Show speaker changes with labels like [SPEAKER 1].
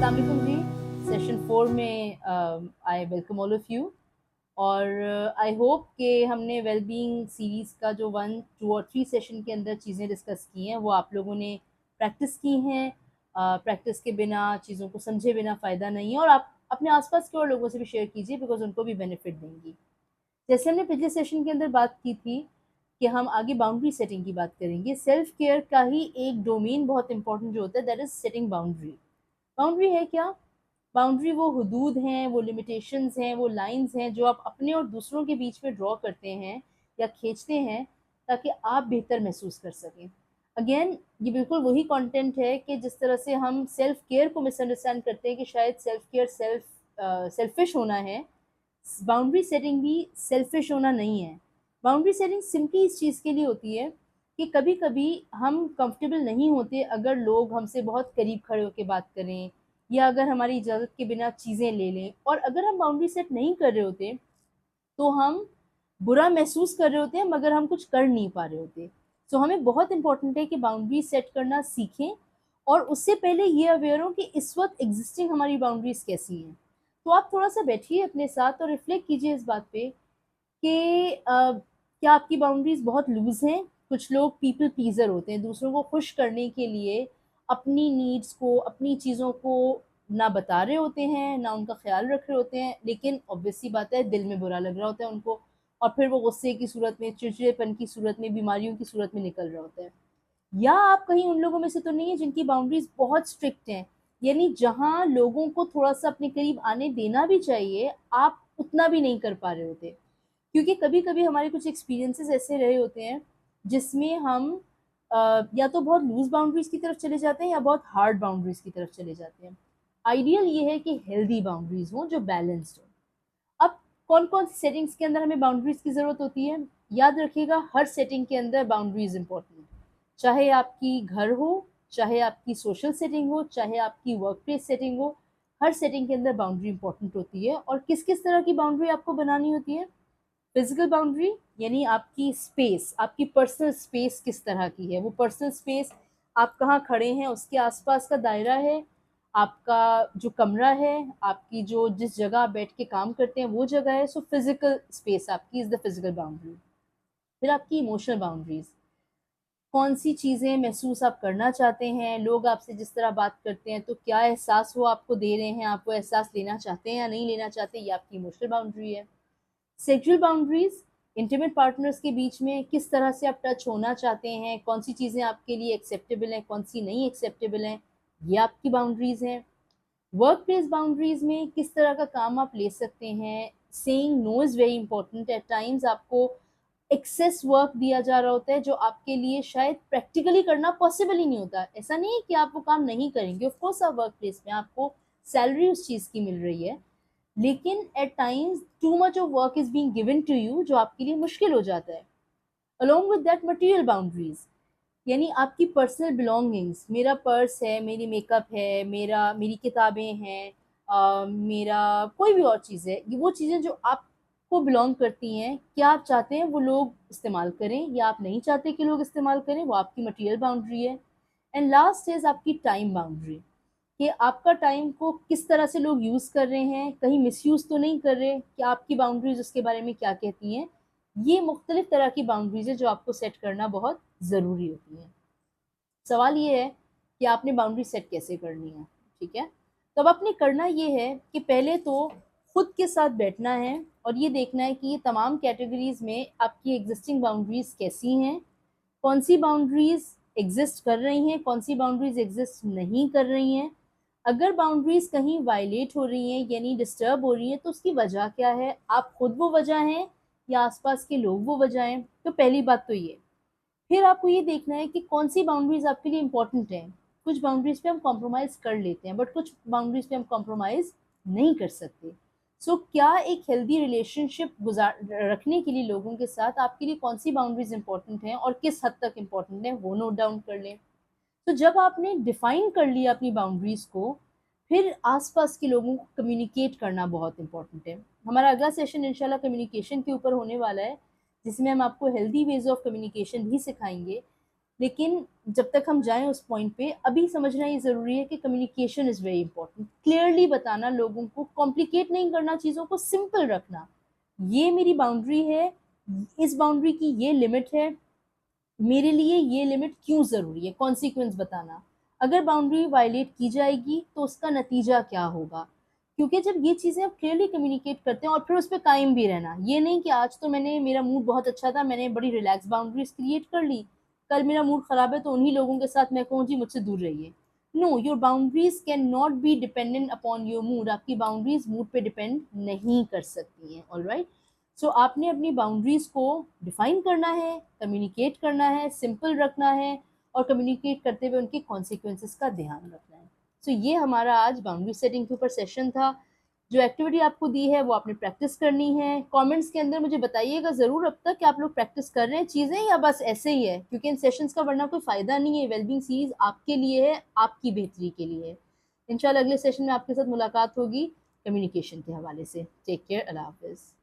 [SPEAKER 1] अस्सलाम वालेकुम जी। सेशन 4 में I welcome all of you और आई होप कि हमने वेलबींग सीरीज़ का जो 1, 2 और 3 सेशन के अंदर चीज़ें डिस्कस की हैं वो आप लोगों ने प्रैक्टिस की हैं। प्रैक्टिस के बिना चीज़ों को समझे बिना फ़ायदा नहीं है और आप अपने आस-पास के और लोगों से भी शेयर कीजिए बिकॉज़ उनको भी बेनिफिट देंगी। जैसे हमने पिछले सेशन के अंदर बात की थी कि हम आगे बाउंड्री सेटिंग की बात करेंगे। सेल्फ केयर का ही एक डोमेन बहुत इम्पोर्टेंट जो होता है that is setting boundary. Boundary है क्या? बाउंड्री वो हदूद हैं, वो लिमिटेशंस हैं, वो लाइन्स हैं जो आप अपने और दूसरों के बीच में ड्रॉ करते हैं या खींचते हैं ताकि आप बेहतर महसूस कर सकें। अगेन ये बिल्कुल वही कंटेंट है कि जिस तरह से हम सेल्फ केयर को मिसअंडरस्टैंड करते हैं कि शायद सेल्फ केयर सेल्फिश होना है, बाउंड्री सेटिंग भी सेल्फिश होना नहीं है। बाउंड्री सेटिंग सिंपली इस चीज़ के लिए होती है कि कभी-कभी हम कंफर्टेबल नहीं होते अगर लोग हमसे बहुत करीब खड़े होके बात करें या अगर हमारी इजाज़त के बिना चीज़ें ले लें और अगर हम बाउंड्री सेट नहीं कर रहे होते, तो हम बुरा महसूस कर रहे होते हैं मगर हम कुछ कर नहीं पा रहे होते। सो हमें बहुत इम्पोर्टेंट है कि बाउंड्री सेट करना सीखें और उससे पहले ये अवेयर हों कि इस वक़्त एक्जिस्टिंग हमारी बाउंड्रीज़ कैसी हैं। तो आप थोड़ा-सा बैठिए अपने साथ और रिफ्लेक्ट कीजिए इस बात पे कि क्या आपकी बाउंड्रीज़ बहुत लूज़ हैं? कुछ लोग पीपल प्लीज़र होते हैं, दूसरों को खुश करने के लिए अपनी नीड्स को, अपनी चीज़ों को ना बता रहे होते हैं, ना उनका ख़्याल रख रहे होते हैं, लेकिन ऑब्वियस सी बात है दिल में बुरा लग रहा होता है उनको और फिर वो गुस्से की सूरत में, चिड़चिड़ेपन की सूरत में, बीमारियों की सूरत में निकल रहा होता है। या आप कहीं उन लोगों में से तो नहीं है जिनकी बाउंड्रीज़ बहुत स्ट्रिक्ट हैं, यानी जहाँ लोगों को थोड़ा-सा अपने करीब आने देना भी चाहिए, आप उतना भी नहीं कर पा रहे होते। क्योंकि कभी-कभी हमारे कुछ एक्सपीरियंसेस ऐसे रहे होते हैं, जिसमें हम या तो बहुत लूज़ बाउंड्रीज़ की तरफ चले जाते हैं या बहुत हार्ड बाउंड्रीज़ की तरफ चले जाते हैं। आइडियल ये है कि हेल्दी बाउंड्रीज़ हों जो बैलेंस्ड हों। अब कौन-कौन सी सेटिंग्स के अंदर हमें बाउंड्रीज़ की ज़रूरत होती है? याद रखिएगा हर सेटिंग के अंदर बाउंड्रीज़ इम्पोर्टेंट है। चाहे आपकी घर हो, चाहे आपकी सोशल सेटिंग हो, चाहे आपकी वर्क प्लेस सेटिंग हो, हर सेटिंग के अंदर बाउंड्री इम्पोर्टेंट होती है और किस-किस तरह की बाउंड्री आपको बनानी होती है? फिजिकल बाउंड्री यानी आपकी स्पेस, आपकी पर्सनल स्पेस किस तरह की है, वो पर्सनल स्पेस आप कहाँ खड़े हैं उसके आसपास का दायरा है, आपका जो कमरा है, आपकी जो जिस जगह आप बैठ के काम करते हैं वो जगह है। सो फिजिकल स्पेस आपकी इज़ द फिजिकल बाउंड्री। फिर आपकी इमोशनल बाउंड्रीज, कौन सी चीज़ें महसूस आप करना चाहते हैं, लोग आपसे जिस तरह बात करते हैं तो क्या एहसास वो आपको दे रहे हैं, आप वो एहसास लेना चाहते हैं या नहीं लेना चाहते, ये आपकी इमोशनल बाउंड्री है। सेक्सुअल बाउंड्रीज़, इंटीमेट पार्टनर्स के बीच में किस तरह से आप टच होना चाहते हैं, कौन-सी चीज़ें आपके लिए एक्सेप्टेबल हैं, कौन-सी नहीं एक्सेप्टेबल हैं, ये आपकी बाउंड्रीज़ हैं। वर्क प्लेस बाउंड्रीज़ में किस तरह का काम आप ले सकते हैं, saying no is very important. At times आपको एक्सेस वर्क दिया जा रहा होता है जो आपके लिए शायद प्रैक्टिकली करना पॉसिबल ही नहीं होता। ऐसा नहीं है कि आप वो काम नहीं करेंगे, ऑफ कोर्स आप वर्क प्लेस में आपको सैलरी उस चीज़ की मिल रही है। लेकिन at times too much of work is being given to you जो आपके लिए मुश्किल हो जाता है। Along with that material boundaries, यानी आपकी पर्सनल बिलॉन्गिंग्स, मेरा पर्स है, मेरी मेकअप है, मेरी किताबें हैं, मेरा कोई भी और चीज़ है, ये वो चीज़ें जो आपको बिलॉन्ग करती हैं, क्या आप चाहते हैं वो लोग इस्तेमाल करें या आप नहीं चाहते कि लोग इस्तेमाल करें, वो आपकी मटेरियल बाउंड्री है। एंड लास्ट इज़ आपकी टाइम बाउंड्री, कि आपका टाइम को किस तरह से लोग यूज़ कर रहे हैं, कहीं मिसयूज़ तो नहीं कर रहे, क्या आपकी बाउंड्रीज़ उसके बारे में क्या कहती हैं? ये मुख्तलिफ़ तरह की बाउंड्रीज़ हैं जो आपको सेट करना बहुत ज़रूरी होती हैं। सवाल ये है कि आपने बाउंड्री सेट कैसे करनी है, ठीक है? तो अब आपने करना ये है कि पहले तो खुद के साथ बैठना है और ये देखना है कि ये तमाम कैटेगरीज़ में आपकी एग्ज़िस्टिंग बाउंड्रीज़ कैसी हैं, कौन-सी बाउंड्रीज़ एग्ज़िस्ट कर रही हैं, कौन-सी बाउंड्रीज़ एग्ज़िस्ट नहीं कर रही हैं। अगर बाउंड्रीज़ कहीं वायलेट हो रही हैं यानी डिस्टर्ब हो रही हैं तो उसकी वजह क्या है? आप खुद वो वजह हैं या आस-पास के लोग वो वजह हैं? तो पहली बात तो ये। फिर आपको ये देखना है कि कौन-सी बाउंड्रीज़ आपके लिए इम्पोर्टेंट हैं। कुछ बाउंड्रीज़ पे हम कॉम्प्रोमाइज़ कर लेते हैं, बट कुछ बाउंड्रीज़ पे हम कॉम्प्रोमाइज़ नहीं कर सकते। सो क्या एक हेल्दी रिलेशनशिप रखने के लिए लोगों के साथ आपके लिए कौन-सी बाउंड्रीज़ इम्पोर्टेंट हैं और किस हद तक इम्पोर्टेंट हैं, वो नोट डाउन कर लें। तो जब आपने डिफ़ाइन कर लिया अपनी बाउंड्रीज़ को, फिर आस-पास के लोगों को कम्युनिकेट करना बहुत इम्पोर्टेंट है। हमारा अगला सेशन इंशाल्लाह कम्युनिकेशन के ऊपर होने वाला है, जिसमें हम आपको हेल्दी वेज़ ऑफ कम्युनिकेशन भी सिखाएँगे लेकिन जब तक हम जाएँ उस पॉइंट पे, अभी समझना ये ज़रूरी है कि communication is very important. Clearly बताना लोगों को, कॉम्प्लिकेट नहीं करना, चीज़ों को सिंपल रखना। ये मेरी बाउंड्री है, इस बाउंड्री की ये लिमिट है, मेरे लिए ये लिमिट क्यों ज़रूरी है, कॉन्सिक्वेंस बताना। अगर बाउंड्री वायलेट की जाएगी तो उसका नतीजा क्या होगा, क्योंकि जब ये चीज़ें आप क्लियरली कम्युनिकेट करते हैं और फिर उस पर कायम भी रहना, ये नहीं कि आज तो मैंने, मेरा मूड बहुत अच्छा था, मैंने बड़ी रिलैक्स बाउंड्रीज क्रिएट कर ली, कल मेरा मूड ख़राब है तो उन्हीं लोगों के साथ मैं कहूँ जी मुझसे दूर रहिए। No, your boundaries can not be dependent upon your mood, आपकी बाउंड्रीज मूड पे डिपेंड नहीं कर सकती हैं। ऑलराइट, सो आपने अपनी बाउंड्रीज को डिफाइन करना है, कम्युनिकेट करना है, सिंपल रखना है, और कम्युनिकेट करते हुए उनके कॉन्सिक्वेंसेस का ध्यान रखना है। सो ये हमारा आज बाउंड्री सेटिंग के ऊपर सेशन था। जो एक्टिविटी आपको दी है वो आपने प्रैक्टिस करनी है। कमेंट्स के अंदर मुझे बताइएगा ज़रूर अब तक कि आप लोग प्रैक्टिस कर रहे हैं चीज़ें या बस ऐसे ही है, क्योंकि इन सेशंस का वरना कोई फ़ायदा नहीं है। वेलबींग सीरीज आपके लिए है, आपकी बेहतरी के लिए है। इंशाल्लाह अगले सेशन में आपके साथ मुलाकात होगी कम्युनिकेशन के हवाले से। टेक केयर, अल्लाह हाफिज़।